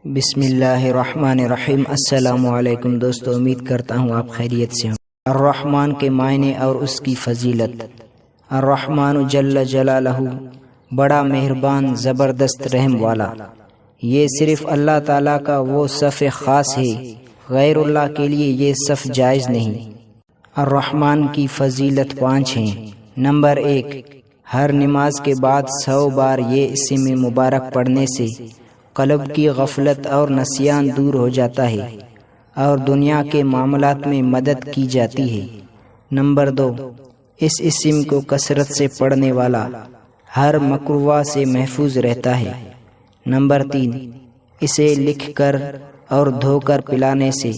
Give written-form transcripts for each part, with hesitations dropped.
بسم اللہ الرحمن الرحیم۔ السلام علیکم دوستو، امید کرتا ہوں آپ خیریت سے ہوں۔ الرحمن کے معنی اور اس کی فضیلت۔ الرحمن جل جلالہ، بڑا مہربان، زبردست رحم والا۔ یہ صرف اللہ تعالیٰ کا وہ صف خاص ہے، غیر اللہ کے لیے یہ صف جائز نہیں۔ الرحمن کی فضیلت 5 ہیں۔ نمبر 1، ہر نماز کے بعد 100 بار یہ اسم مبارک پڑھنے سے قلب کی غفلت اور نسیان دور ہو جاتا ہے اور دنیا کے معاملات میں مدد کی جاتی ہے۔ نمبر 2، اس اسم کو کثرت سے پڑھنے والا ہر مکروہ سے محفوظ رہتا ہے۔ نمبر 3، اسے لکھ کر اور دھو کر پلانے سے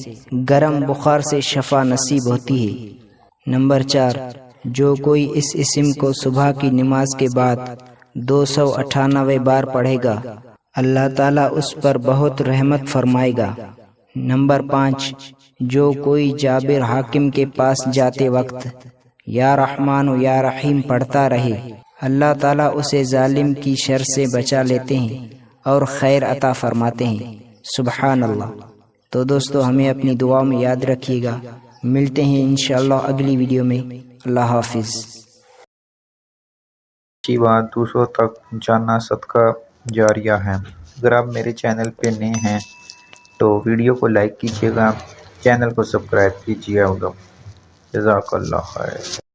گرم بخار سے شفا نصیب ہوتی ہے۔ نمبر 4، جو کوئی اس اسم کو صبح کی نماز کے بعد 298 بار پڑھے گا، اللہ تعالیٰ اس پر بہت رحمت فرمائے گا۔ نمبر 5، جو کوئی جابر حاکم کے پاس جاتے وقت یا رحمان و یا رحیم پڑھتا رہے، اللہ تعالیٰ اسے ظالم کی شر سے بچا لیتے ہیں اور خیر عطا فرماتے ہیں۔ سبحان اللہ۔ تو دوستو، ہمیں اپنی دعا میں یاد رکھیے گا۔ ملتے ہیں انشاءاللہ اگلی ویڈیو میں۔ اللہ حافظ۔ اچھی بات دوسروں تک جاننا صدقہ جاریہ ہے۔ اگر آپ میرے چینل پہ نئے ہیں تو ویڈیو کو لائک کیجیے گا، چینل کو سبسکرائب کیجیے گا۔ جزاک اللہ خیر۔